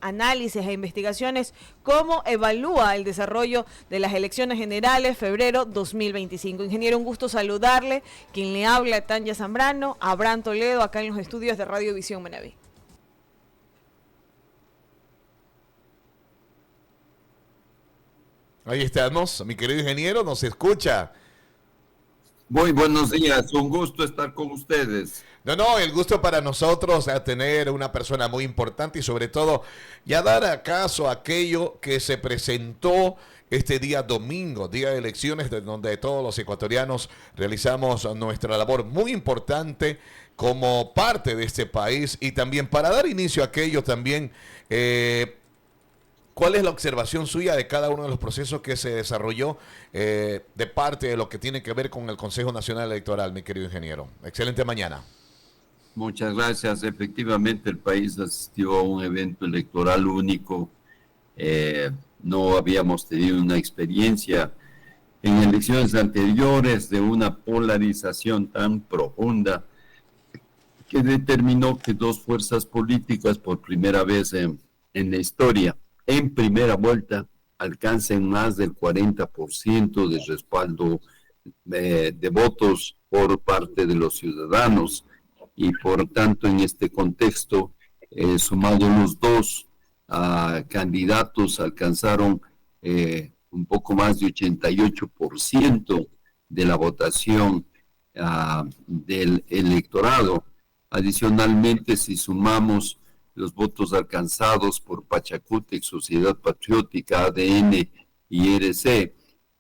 análisis e investigaciones, cómo evalúa el desarrollo de las elecciones generales febrero 2025. Ingeniero, un gusto saludarle. Quien le habla, Tanya Zambrano, Abraham Toledo, acá en los estudios de Radio Visión Manaví. Ahí estamos, mi querido ingeniero, ¿nos escucha? Muy buenos días, un gusto estar con ustedes. No, el gusto para nosotros a tener una persona muy importante y sobre todo ya dar acaso a aquello que se presentó este día domingo, día de elecciones, de donde todos los ecuatorianos realizamos nuestra labor muy importante como parte de este país y también para dar inicio a aquello también. ¿Cuál es la observación suya de cada uno de los procesos que se desarrolló de parte de lo que tiene que ver con el Consejo Nacional Electoral, mi querido ingeniero? Excelente mañana. Muchas gracias. Efectivamente, el país asistió a un evento electoral único. No habíamos tenido una experiencia en elecciones anteriores de una polarización tan profunda que determinó que dos fuerzas políticas por primera vez en la historia, en primera vuelta, alcancen más del 40% de respaldo de votos por parte de los ciudadanos. Y por tanto, en este contexto, sumado los dos candidatos, alcanzaron un poco más de 88% de la votación del electorado. Adicionalmente, si sumamos los votos alcanzados por Pachacútec, Sociedad Patriótica, ADN y RC,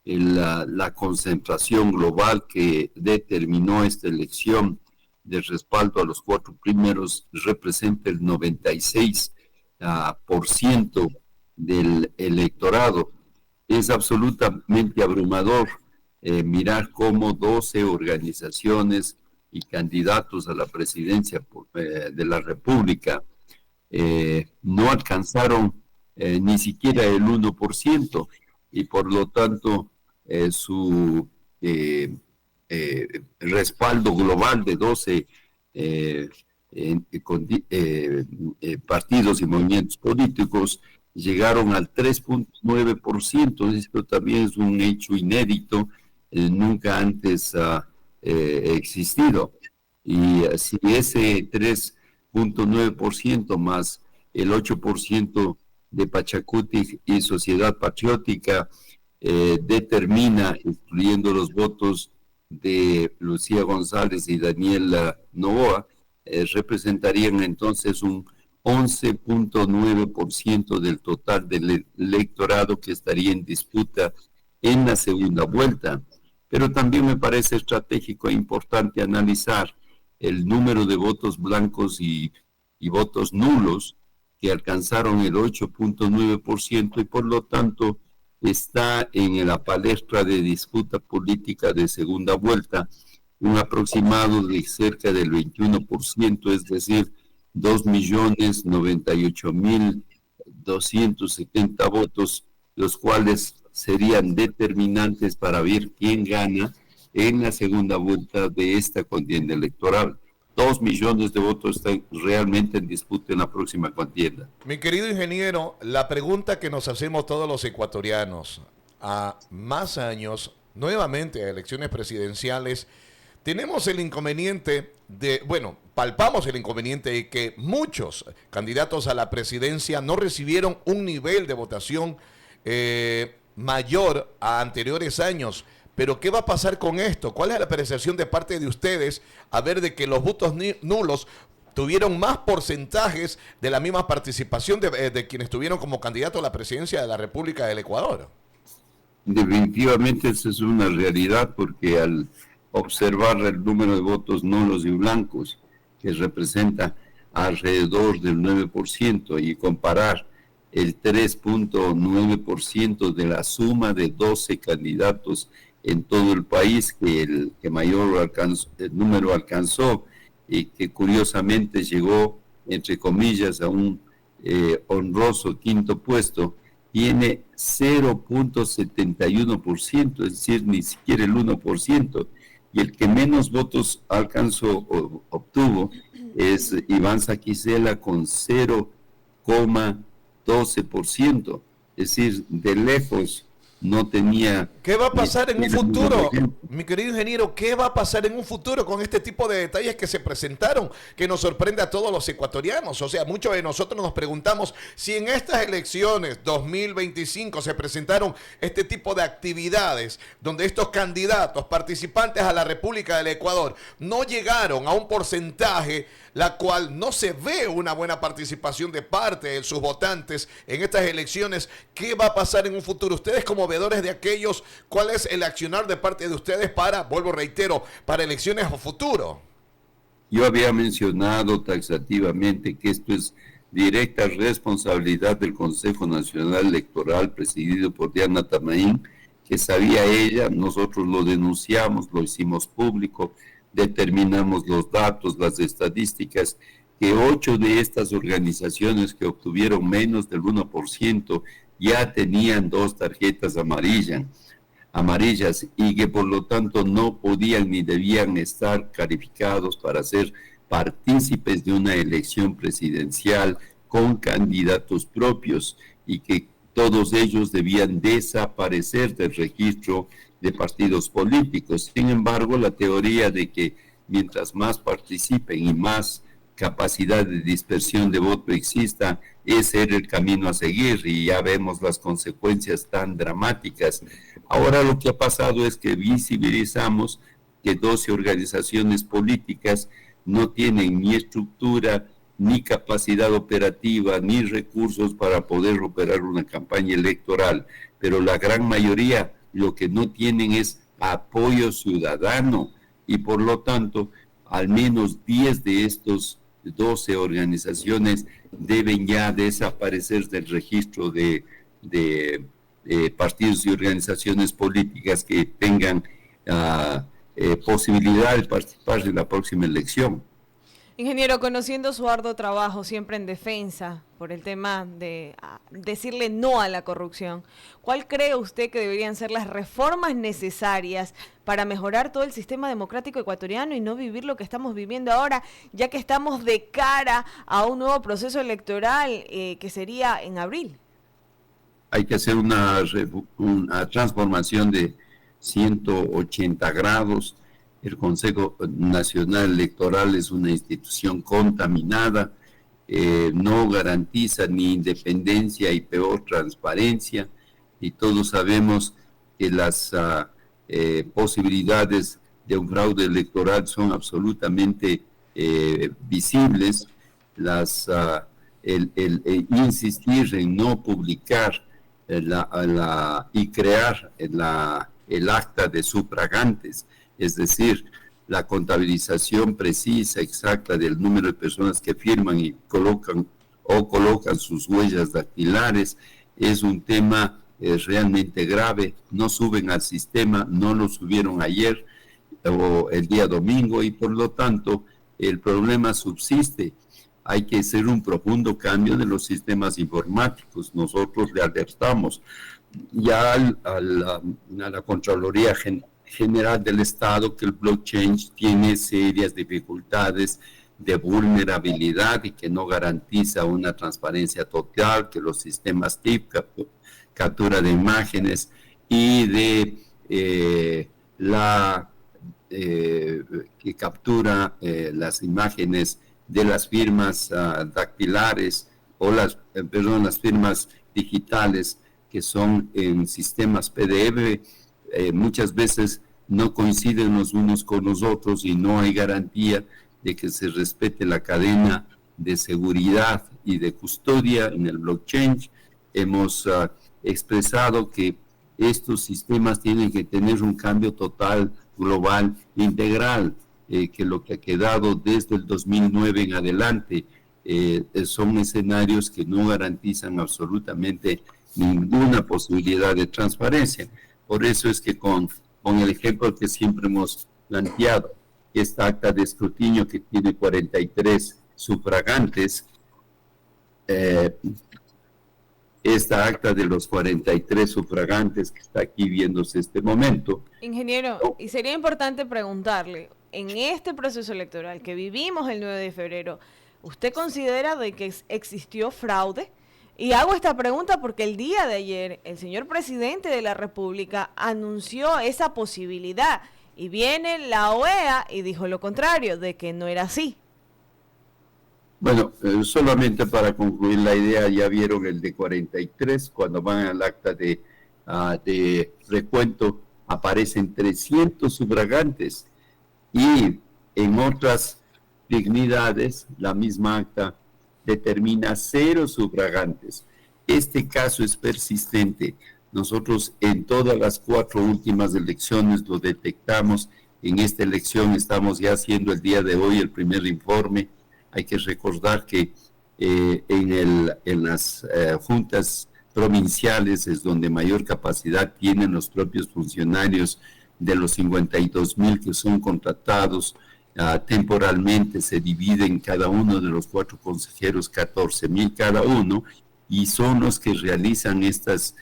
la concentración global que determinó esta elección de respaldo a los cuatro primeros representa el 96% del electorado. Es absolutamente abrumador mirar cómo 12 organizaciones y candidatos a la presidencia de la República no alcanzaron ni siquiera el 1% y por lo tanto su respaldo global de 12 partidos y movimientos políticos llegaron al 3.9%. Esto también es un hecho inédito, nunca antes existido. Y si ese 3.9% más el 8% de Pachacútec y Sociedad Patriótica determina, incluyendo los votos de Lucía González y Daniela Novoa, representarían entonces un 11.9% del total del electorado que estaría en disputa en la segunda vuelta. Pero también me parece estratégico e importante analizar el número de votos blancos y votos nulos que alcanzaron el 8.9% y por lo tanto está en la palestra de disputa política de segunda vuelta un aproximado de cerca del 21%, es decir, 2.098.270 votos, los cuales serían determinantes para ver quién gana en la segunda vuelta de esta contienda electoral. 2 millones de votos están realmente en disputa en la próxima contienda. Mi querido ingeniero, la pregunta que nos hacemos todos los ecuatorianos, a más años, nuevamente a elecciones presidenciales, tenemos el inconveniente palpamos el inconveniente de que muchos candidatos a la presidencia no recibieron un nivel de votación mayor a anteriores años. Pero ¿qué va a pasar con esto? ¿Cuál es la apreciación de parte de ustedes a ver de que los votos nulos tuvieron más porcentajes de la misma participación de quienes estuvieron como candidatos a la presidencia de la República del Ecuador? Definitivamente esa es una realidad, porque al observar el número de votos nulos y blancos, que representa alrededor del 9%, y comparar el 3.9% de la suma de 12 candidatos en todo el país, que el que mayor número alcanzó y que curiosamente llegó, entre comillas, a un honroso quinto puesto, tiene 0.71%, es decir, ni siquiera el 1%, y el que menos votos obtuvo es Iván Saquicela con 0,5%. 12%, es decir, de lejos no tenía... ¿Qué va a pasar en un futuro, mi querido ingeniero? ¿Qué va a pasar en un futuro con este tipo de detalles que se presentaron, que nos sorprende a todos los ecuatorianos? O sea, muchos de nosotros nos preguntamos si en estas elecciones 2025 se presentaron este tipo de actividades donde estos candidatos, participantes a la República del Ecuador, no llegaron a un porcentaje la cual no se ve una buena participación de parte de sus votantes en estas elecciones. ¿Qué va a pasar en un futuro? Ustedes como veedores de aquellos, ¿cuál es el accionar de parte de ustedes para, vuelvo reitero, para elecciones a futuro? Yo había mencionado taxativamente que esto es directa responsabilidad del Consejo Nacional Electoral presidido por Diana Tamaín, que sabía ella, nosotros lo denunciamos, lo hicimos público, determinamos los datos, las estadísticas, que 8 de estas organizaciones que obtuvieron menos del 1% ya tenían 2 tarjetas amarillas y que por lo tanto no podían ni debían estar calificados para ser partícipes de una elección presidencial con candidatos propios y que todos ellos debían desaparecer del registro de partidos políticos. Sin embargo, la teoría de que mientras más participen y más capacidad de dispersión de voto exista, ese era el camino a seguir, y ya vemos las consecuencias tan dramáticas. Ahora lo que ha pasado es que visibilizamos que 12 organizaciones políticas no tienen ni estructura, ni capacidad operativa, ni recursos para poder operar una campaña electoral, pero la gran mayoría lo que no tienen es apoyo ciudadano, y por lo tanto al menos 10 de estos 12 organizaciones deben ya desaparecer del registro de partidos y organizaciones políticas que tengan posibilidad de participar en la próxima elección. Ingeniero, conociendo su arduo trabajo siempre en defensa por el tema de decirle no a la corrupción, ¿cuál cree usted que deberían ser las reformas necesarias para mejorar todo el sistema democrático ecuatoriano y no vivir lo que estamos viviendo ahora, ya que estamos de cara a un nuevo proceso electoral que sería en abril? Hay que hacer una transformación de 180 grados. El Consejo Nacional Electoral es una institución contaminada, no garantiza ni independencia y peor transparencia, y todos sabemos que las posibilidades de un fraude electoral son absolutamente visibles. El insistir en no publicar y crear el acta de sufragantes, es decir, la contabilización precisa, exacta del número de personas que firman y colocan sus huellas dactilares, es un tema realmente grave. No suben al sistema, no lo subieron ayer o el día domingo, y por lo tanto el problema subsiste. Hay que hacer un profundo cambio de los sistemas informáticos. Nosotros le alertamos ya a la Contraloría General del Estado que el blockchain tiene serias dificultades de vulnerabilidad y que no garantiza una transparencia total, que los sistemas TIP, captura de imágenes y de que captura las imágenes de las firmas dactilares o las firmas digitales que son en sistemas PDF, muchas veces no coinciden los unos con los otros y no hay garantía de que se respete la cadena de seguridad y de custodia en el blockchain. Hemos expresado que estos sistemas tienen que tener un cambio total, global, integral, que lo que ha quedado desde el 2009 en adelante son escenarios que no garantizan absolutamente ninguna posibilidad de transparencia. Por eso es que con el ejemplo que siempre hemos planteado, esta acta de escrutinio que tiene 43 sufragantes, esta acta de los 43 sufragantes que está aquí viéndose este momento. Ingeniero, y sería importante preguntarle, en este proceso electoral que vivimos el 9 de febrero, ¿usted considera de que existió fraude Y hago esta pregunta porque el día de ayer el señor presidente de la República anunció esa posibilidad y viene la OEA y dijo lo contrario, de que no era así. Bueno, solamente para concluir la idea, ya vieron el de 43, cuando van al acta de recuento, aparecen 300 sufragantes y en otras dignidades la misma acta determina 0 sufragantes. Este caso es persistente. Nosotros en todas las 4 últimas elecciones lo detectamos. En esta elección estamos ya haciendo el día de hoy el primer informe. Hay que recordar que en las juntas provinciales es donde mayor capacidad tienen los propios funcionarios. De los 52,000 que son contratados temporalmente, se dividen cada uno de los 4 consejeros 14,000 cada uno, y son los que realizan estos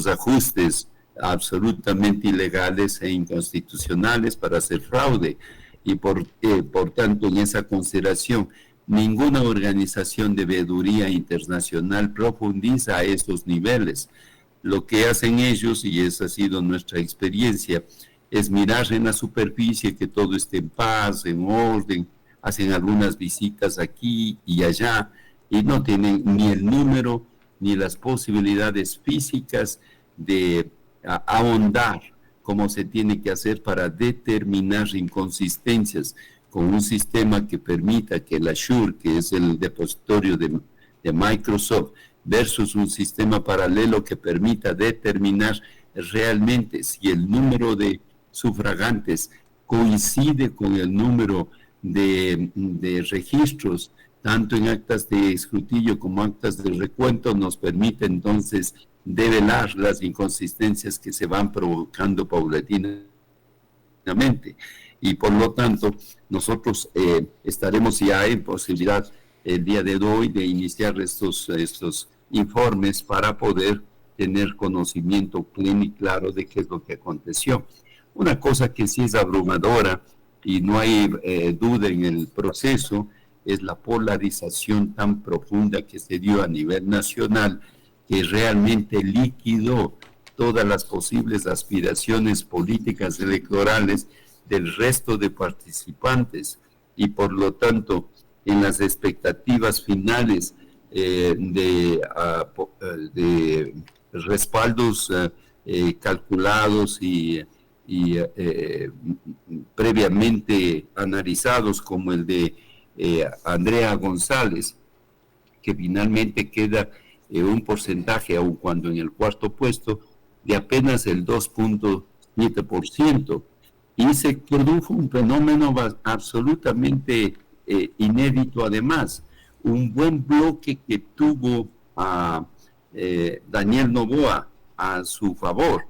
ajustes absolutamente ilegales e inconstitucionales para hacer fraude. Y por tanto, en esa consideración, ninguna organización de veeduría internacional profundiza a esos niveles. Lo que hacen ellos, y esa ha sido nuestra experiencia, es mirar en la superficie que todo esté en paz, en orden, hacen algunas visitas aquí y allá, y no tienen ni el número ni las posibilidades físicas de ahondar como se tiene que hacer para determinar inconsistencias con un sistema que permita que el Azure, que es el depositorio de Microsoft, versus un sistema paralelo que permita determinar realmente si el número de sufragantes coincide con el número de registros, tanto en actas de escrutinio como actas de recuento, nos permite entonces develar las inconsistencias que se van provocando paulatinamente. Y por lo tanto, nosotros estaremos ya en posibilidad el día de hoy de iniciar estos informes para poder tener conocimiento pleno y claro de qué es lo que aconteció. Una cosa que sí es abrumadora y no hay duda en el proceso es la polarización tan profunda que se dio a nivel nacional, que realmente liquidó todas las posibles aspiraciones políticas electorales del resto de participantes, y por lo tanto en las expectativas finales de respaldos calculados y previamente analizados, como el de Andrea González, que finalmente queda un porcentaje, aun cuando en el cuarto puesto, de apenas el 2.7%, y se produjo un fenómeno absolutamente inédito. Además, un buen bloque que tuvo a Daniel Noboa a su favor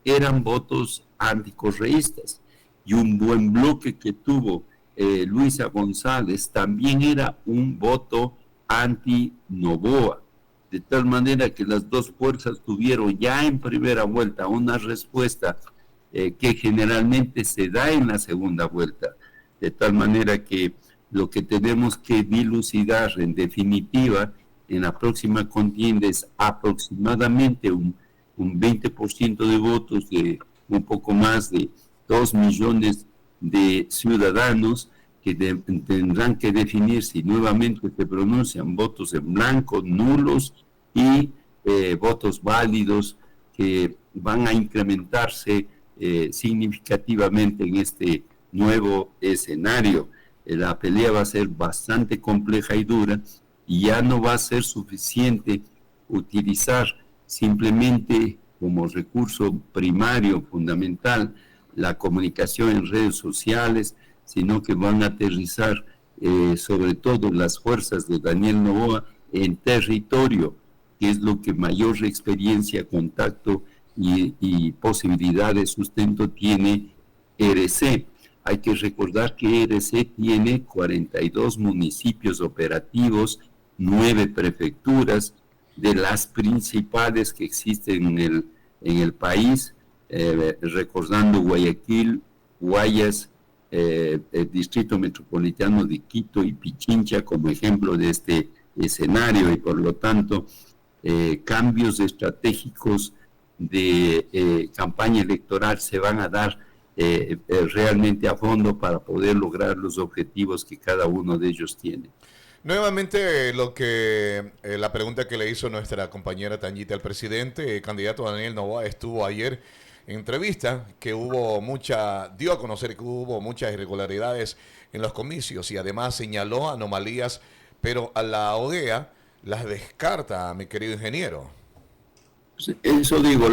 eran votos anticorreístas, y un buen bloque que tuvo Luisa González también era un voto anti-Noboa, de tal manera que las dos fuerzas tuvieron ya en primera vuelta una respuesta que generalmente se da en la segunda vuelta, de tal manera que lo que tenemos que dilucidar en definitiva en la próxima contienda es aproximadamente un 20% de votos de un poco más de 2 millones de ciudadanos que tendrán que definir si nuevamente se pronuncian votos en blanco, nulos y votos válidos, que van a incrementarse significativamente en este nuevo escenario. La pelea va a ser bastante compleja y dura, y ya no va a ser suficiente utilizar simplemente como recurso primario, fundamental, la comunicación en redes sociales, sino que van a aterrizar sobre todo las fuerzas de Daniel Noboa en territorio, que es lo que mayor experiencia, contacto y posibilidad de sustento tiene RC. Hay que recordar que RC tiene 42 municipios operativos, 9 prefecturas, de las principales que existen en el país, recordando Guayaquil, Guayas, el Distrito Metropolitano de Quito y Pichincha como ejemplo de este escenario, y por lo tanto cambios estratégicos de campaña electoral se van a dar realmente a fondo para poder lograr los objetivos que cada uno de ellos tiene. Nuevamente, la pregunta que le hizo nuestra compañera Tanyita al presidente, el candidato Daniel Noboa estuvo ayer en entrevista, dio a conocer que hubo muchas irregularidades en los comicios y además señaló anomalías, pero a la OEA las descarta, mi querido ingeniero. Eso digo,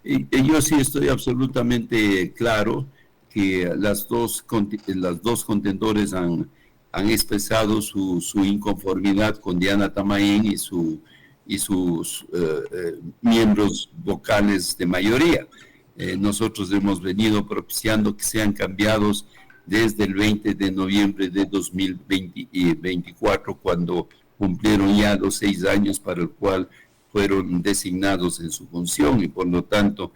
yo sí estoy absolutamente claro que las dos contendores han expresado su inconformidad con Diana Tamaín y sus miembros vocales de mayoría. Nosotros hemos venido propiciando que sean cambiados desde el 20 de noviembre de 2024, cuando cumplieron ya los 6 años para el cual fueron designados en su función, y por lo tanto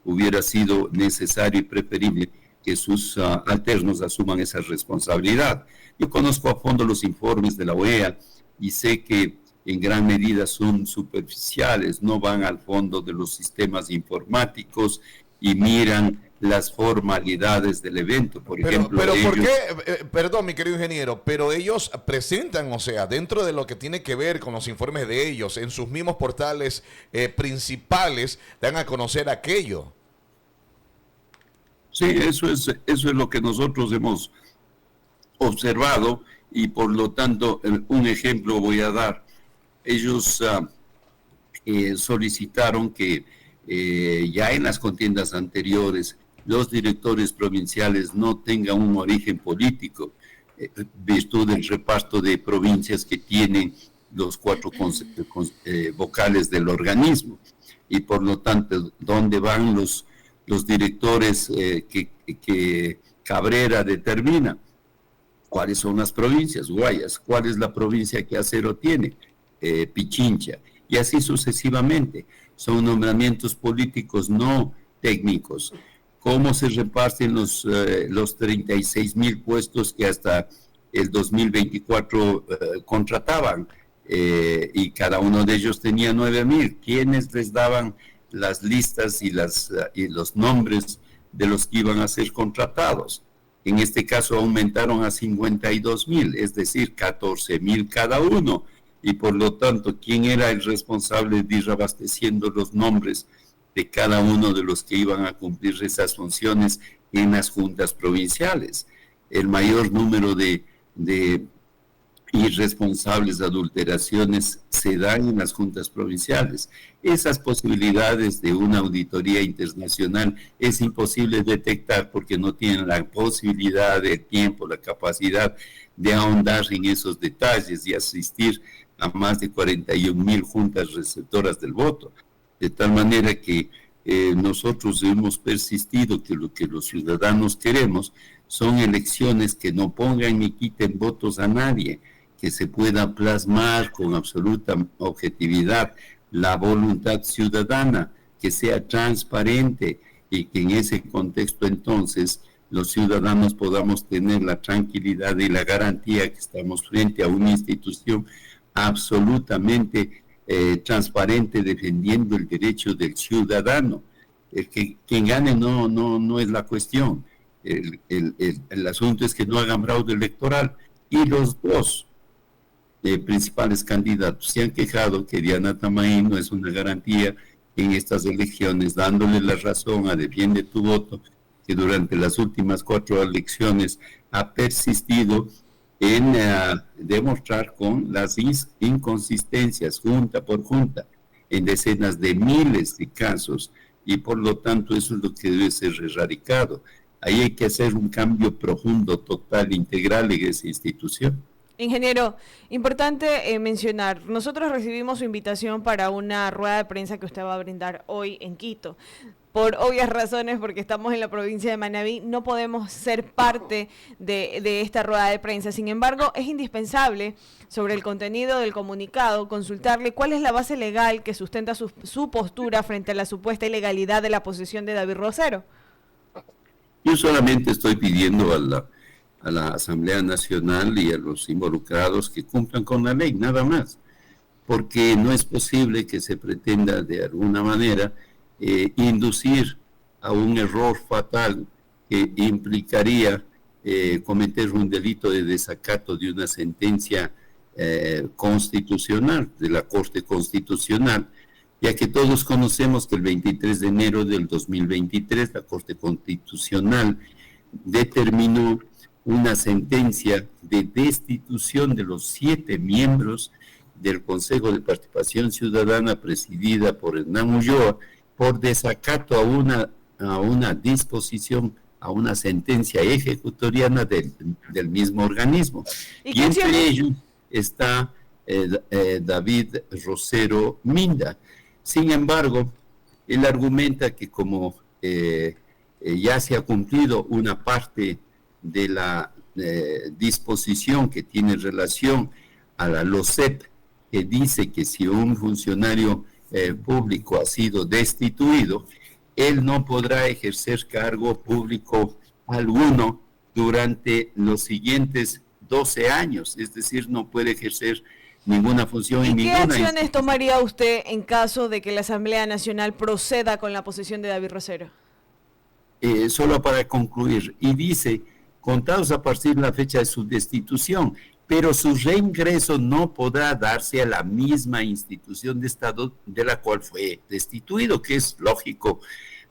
hubiera sido necesario y preferible que sus alternos asuman esa responsabilidad. Yo conozco a fondo los informes de la OEA y sé que en gran medida son superficiales, no van al fondo de los sistemas informáticos y miran las formalidades del evento. Por ejemplo, pero ¿por qué? Perdón, mi querido ingeniero, pero ellos presentan, o sea, dentro de lo que tiene que ver con los informes de ellos, en sus mismos portales principales, dan a conocer aquello. Sí, eso es lo que nosotros hemos observado, y por lo tanto, un ejemplo voy a dar. Ellos solicitaron que ya en las contiendas anteriores los directores provinciales no tengan un origen político, virtud del reparto de provincias que tienen los 4 vocales del organismo, y por lo tanto, ¿dónde van los directores que Cabrera determina? ¿Cuáles son las provincias? Guayas. ¿Cuál es la provincia que Acero tiene? Pichincha. Y así sucesivamente. Son nombramientos políticos, no técnicos. ¿Cómo se reparten los 36,000 puestos que hasta el 2024 contrataban? Y cada uno de ellos tenía 9,000. ¿Quiénes les daban las listas y los nombres de los que iban a ser contratados? En este caso aumentaron a 52,000, es decir, 14,000 cada uno. Y por lo tanto, ¿quién era el responsable de ir abasteciendo los nombres de cada uno de los que iban a cumplir esas funciones en las juntas provinciales? El mayor número de irresponsables adulteraciones se dan en las juntas provinciales. Esas posibilidades de una auditoría internacional es imposible detectar porque no tienen la posibilidad, el tiempo, la capacidad de ahondar en esos detalles y asistir a más de 41,000 juntas receptoras del voto. De tal manera que nosotros hemos persistido que lo que los ciudadanos queremos son elecciones que no pongan ni quiten votos a nadie, que se pueda plasmar con absoluta objetividad la voluntad ciudadana, que sea transparente, y que en ese contexto entonces los ciudadanos podamos tener la tranquilidad y la garantía que estamos frente a una institución absolutamente transparente, defendiendo el derecho del ciudadano. Quien gane no es la cuestión. El asunto es que no hagan fraude electoral. Y los dos principales candidatos se han quejado que Diana Tamaín no es una garantía en estas elecciones, dándole la razón a Defiende tu Voto, que durante las últimas 4 elecciones ha persistido en demostrar con las inconsistencias junta por junta en decenas de miles de casos, y por lo tanto eso es lo que debe ser erradicado. Ahí hay que hacer un cambio profundo, total, integral en esa institución. Ingeniero, importante mencionar, nosotros recibimos su invitación para una rueda de prensa que usted va a brindar hoy en Quito. Por obvias razones, porque estamos en la provincia de Manabí, no podemos ser parte de esta rueda de prensa. Sin embargo, es indispensable, sobre el contenido del comunicado, consultarle cuál es la base legal que sustenta su postura frente a la supuesta ilegalidad de la posesión de David Rosero. Yo solamente estoy pidiendo a la Asamblea Nacional y a los involucrados que cumplan con la ley, nada más. porque no es posible que se pretenda de alguna manera inducir a un error fatal que implicaría cometer un delito de desacato de una sentencia constitucional, de la Corte Constitucional, ya que todos conocemos que el 23 de enero del 2023 la Corte Constitucional determinó una sentencia de destitución de los 7 miembros del Consejo de Participación Ciudadana presidida por Hernán Ulloa por desacato a una disposición, a una sentencia ejecutoriana del mismo organismo. Y entre ellos está David Rosero Minda. Sin embargo, él argumenta que como ya se ha cumplido una parte de la disposición que tiene relación a la LOCEP, que dice que si un funcionario público ha sido destituido, él no podrá ejercer cargo público alguno durante los siguientes 12 años, es decir, no puede ejercer ninguna función en ninguna institución. ¿Y qué acciones tomaría usted en caso de que la Asamblea Nacional proceda con la posesión de David Rosero? Solo para concluir, y dice, contados a partir de la fecha de su destitución, pero su reingreso no podrá darse a la misma institución de Estado de la cual fue destituido, que es lógico.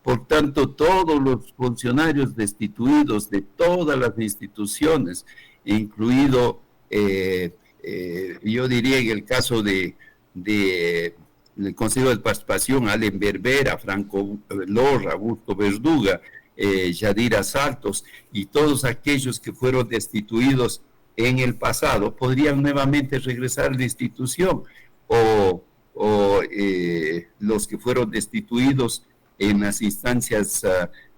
Por tanto, todos los funcionarios destituidos de todas las instituciones, incluido, yo diría en el caso del Consejo de Participación, Allen Berbera, Franco Lorra, Augusto Verduga, Yadira Saltos y todos aquellos que fueron destituidos en el pasado, podrían nuevamente regresar a la institución, o los que fueron destituidos en las instancias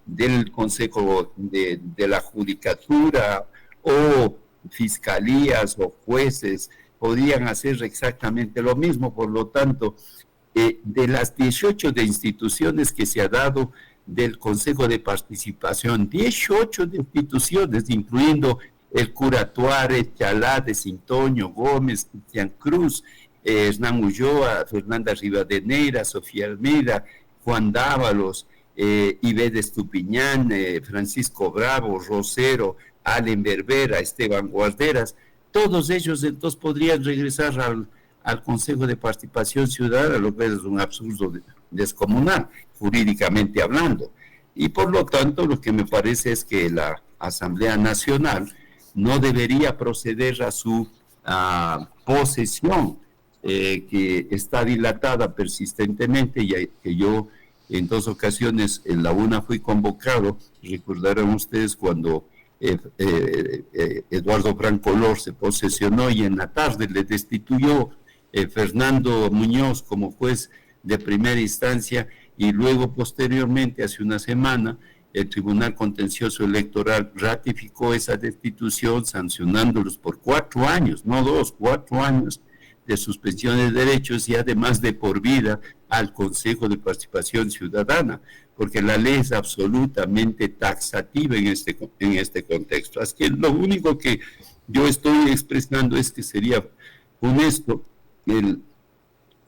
del Consejo de la Judicatura o fiscalías o jueces, podrían hacer exactamente lo mismo. Por lo tanto, de las 18 de instituciones que se ha dado del Consejo de Participación, 18 de instituciones, incluyendo el cura Tuárez, Chalá de Sintoño, Gómez, Cristian Cruz, Hernán Ulloa, Fernanda Rivadeneira, Sofía Almeida, Juan Dávalos, Ivede Estupiñán, Francisco Bravo, Rosero, Allen Berbera, Esteban Guarderas, todos ellos entonces podrían regresar al Consejo de Participación Ciudadana, lo que es un absurdo descomunal, jurídicamente hablando. Y por lo tanto, lo que me parece es que la Asamblea Nacional no debería proceder a su posesión, que está dilatada persistentemente, y que yo en 2 ocasiones, en la una fui convocado, recordarán ustedes cuando Eduardo Franco Lor se posesionó y en la tarde le destituyó Fernando Muñoz como juez de primera instancia, y luego posteriormente, hace una semana, el Tribunal Contencioso Electoral ratificó esa destitución, sancionándolos por 4 años, no 2, 4 años de suspensión de derechos, y además de por vida al Consejo de Participación Ciudadana, porque la ley es absolutamente taxativa en este contexto. Así que lo único que yo estoy expresando es que sería honesto el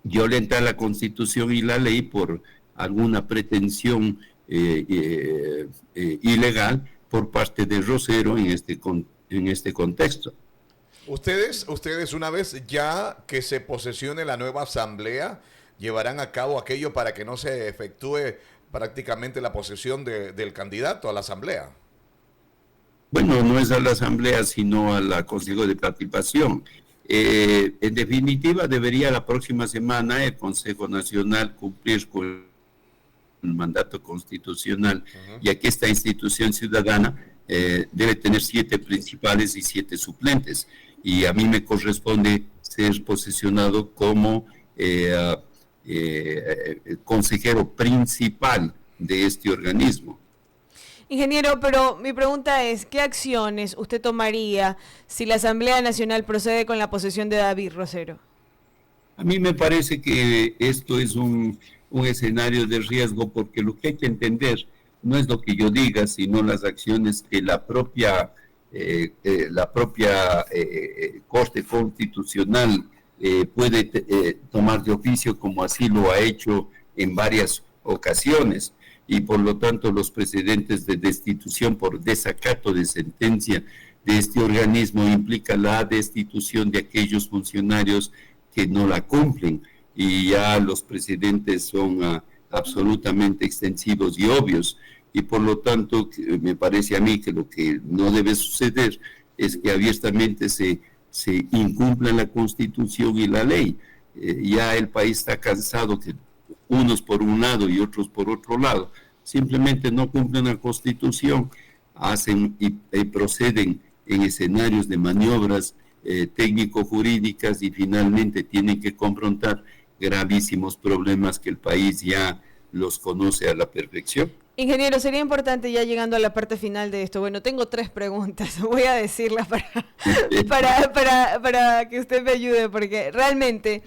violentar la Constitución y la ley por alguna pretensión ilegal por parte de Rosero en este contexto. Ustedes una vez ya que se posesione la nueva asamblea, llevarán a cabo aquello para que no se efectúe prácticamente la posesión del candidato a la asamblea. Bueno, no es a la asamblea, sino a la Consejo de Participación. En definitiva, debería la próxima semana el Consejo Nacional cumplir con el mandato constitucional, ya que esta institución ciudadana debe tener 7 principales y 7 suplentes, y a mí me corresponde ser posesionado como consejero principal de este organismo. Ingeniero, pero mi pregunta es, ¿qué acciones usted tomaría si la Asamblea Nacional procede con la posesión de David Rosero? A mí me parece que esto es un escenario de riesgo, porque lo que hay que entender no es lo que yo diga, sino las acciones que la propia Corte Constitucional puede tomar de oficio, como así lo ha hecho en varias ocasiones, y por lo tanto los precedentes de destitución por desacato de sentencia de este organismo implica la destitución de aquellos funcionarios que no la cumplen, y ya los precedentes son absolutamente extensivos y obvios, y por lo tanto me parece a mí que lo que no debe suceder es que abiertamente se incumpla la Constitución y la ley. Ya el país está cansado que unos por un lado y otros por otro lado simplemente no cumplen la Constitución, hacen y proceden en escenarios de maniobras técnico-jurídicas, y finalmente tienen que confrontar gravísimos problemas que el país ya los conoce a la perfección. Ingeniero, sería importante, ya llegando a la parte final de esto, bueno, tengo 3 preguntas, voy a decirlas para que usted me ayude, porque realmente,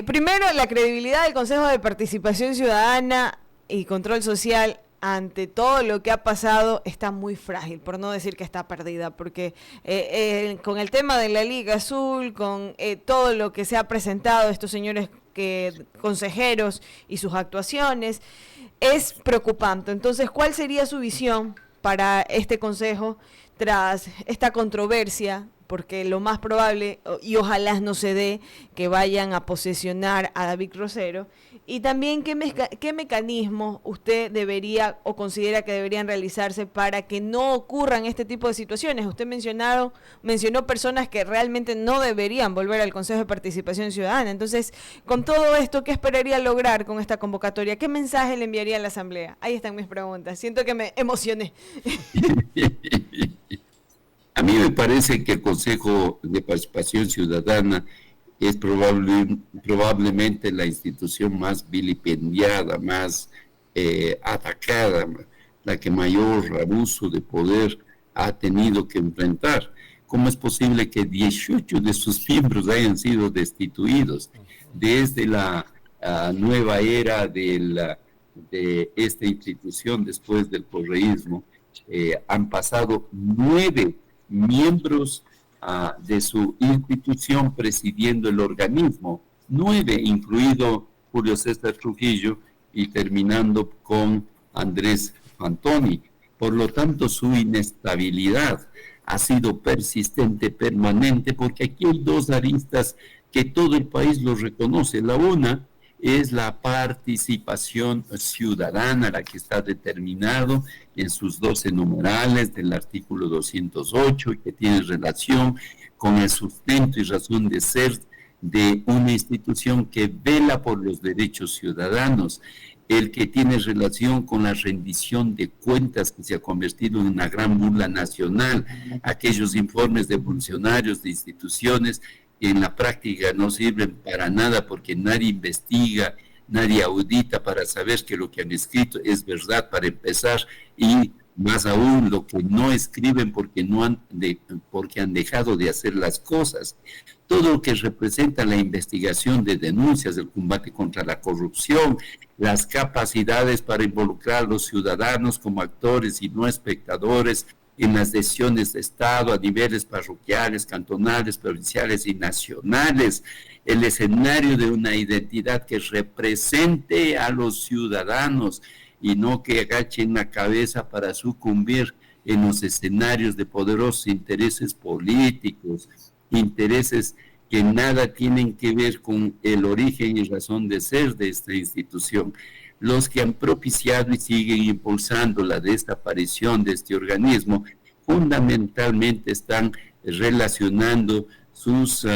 primero, la credibilidad del Consejo de Participación Ciudadana y Control Social ante todo lo que ha pasado está muy frágil, por no decir que está perdida, porque con el tema de la Liga Azul, con todo lo que se ha presentado, estos señores consejeros y sus actuaciones, es preocupante. Entonces, ¿cuál sería su visión para este consejo tras esta controversia? Porque lo más probable, y ojalá no se dé, que vayan a posesionar a David Rosero. Y también, ¿qué mecanismos usted debería o considera que deberían realizarse para que no ocurran este tipo de situaciones? Usted mencionó personas que realmente no deberían volver al Consejo de Participación Ciudadana. Entonces, con todo esto, ¿qué esperaría lograr con esta convocatoria? ¿Qué mensaje le enviaría a la Asamblea? Ahí están mis preguntas. Siento que me emocioné. A mí me parece que el Consejo de Participación Ciudadana es probablemente la institución más vilipendiada, más atacada, la que mayor abuso de poder ha tenido que enfrentar. ¿Cómo es posible que 18 de sus miembros hayan sido destituidos? Desde la nueva era de esta institución, después del correísmo, han pasado 9 miembros de su institución presidiendo el organismo, 9, incluido Julio César Trujillo, y terminando con Andrés Fantoni. Por lo tanto, su inestabilidad ha sido persistente, permanente, porque aquí hay 2 aristas que todo el país los reconoce. La una es la participación ciudadana, la que está determinado en sus 12 numerales del artículo 208, y que tiene relación con el sustento y razón de ser de una institución que vela por los derechos ciudadanos, el que tiene relación con la rendición de cuentas, que se ha convertido en una gran burla nacional, aquellos informes de funcionarios de instituciones en la práctica no sirven para nada, porque nadie investiga, nadie audita para saber que lo que han escrito es verdad para empezar, y más aún lo que no escriben porque han dejado de hacer las cosas. Todo lo que representa la investigación de denuncias, el combate contra la corrupción, las capacidades para involucrar a los ciudadanos como actores y no espectadores en las decisiones de Estado a niveles parroquiales, cantonales, provinciales y nacionales, el escenario de una identidad que represente a los ciudadanos y no que agachen la cabeza para sucumbir en los escenarios de poderosos intereses políticos, intereses que nada tienen que ver con el origen y razón de ser de esta institución. Los que han propiciado y siguen impulsando la desaparición de este organismo fundamentalmente están relacionando sus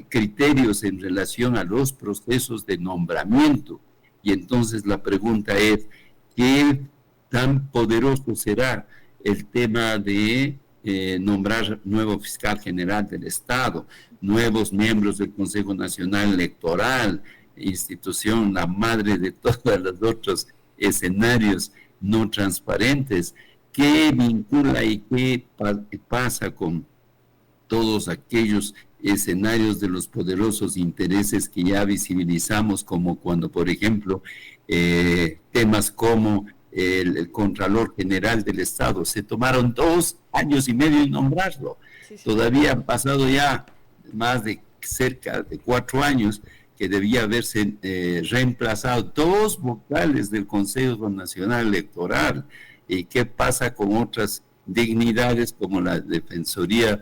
criterios en relación a los procesos de nombramiento. Y entonces la pregunta es, ¿qué tan poderoso será el tema de nombrar nuevo fiscal general del Estado, nuevos miembros del Consejo Nacional Electoral, institución la madre de todos los otros escenarios no transparentes? ¿Qué vincula y qué pasa con todos aquellos escenarios de los poderosos intereses que ya visibilizamos, como cuando, por ejemplo, temas como el Contralor General del Estado, se tomaron 2 años y medio en nombrarlo? Sí. Todavía han pasado ya más de cerca de 4 años, que debía haberse reemplazado 2 vocales del Consejo Nacional Electoral. ¿Y qué pasa con otras dignidades como la Defensoría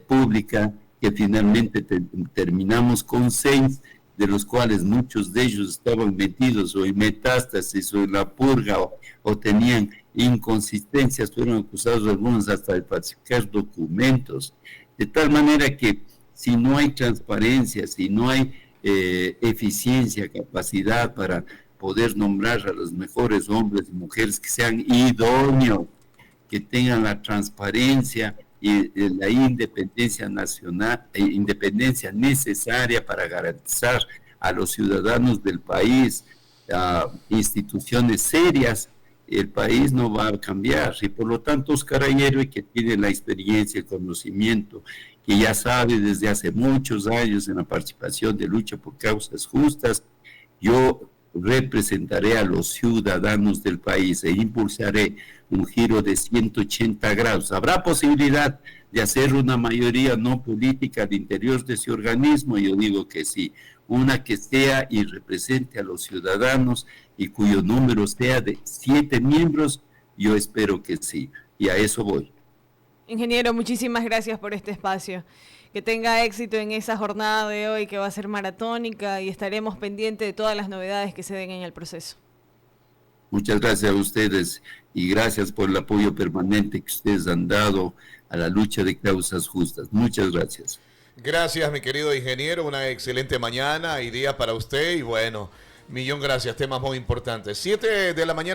Pública, que finalmente terminamos con 6, de los cuales muchos de ellos estaban metidos o en metástasis o en la purga o tenían inconsistencias, fueron acusados algunos hasta de falsificar documentos, de tal manera que si no hay transparencia, si no hay eficiencia, capacidad para poder nombrar a los mejores hombres y mujeres que sean idóneos, que tengan la transparencia y la independencia nacional, independencia necesaria para garantizar a los ciudadanos del país instituciones serias, el país no va a cambiar. Y por lo tanto, Óscar Ayerbe, que tiene la experiencia, el conocimiento, que ya sabe desde hace muchos años en la participación de lucha por causas justas, yo representaré a los ciudadanos del país e impulsaré un giro de 180 grados. Habrá posibilidad de hacer una mayoría no política al interior de ese organismo. Yo digo que sí, una que sea y represente a los ciudadanos y cuyo número sea de 7 miembros, yo espero que sí, y a eso voy. Ingeniero, muchísimas gracias por este espacio. Que tenga éxito en esa jornada de hoy que va a ser maratónica y estaremos pendientes de todas las novedades que se den en el proceso. Muchas gracias a ustedes y gracias por el apoyo permanente que ustedes han dado a la lucha de causas justas. Muchas gracias. Gracias, mi querido ingeniero. Una excelente mañana y día para usted. Y bueno, millón gracias. Temas muy importantes. 7 de la mañana.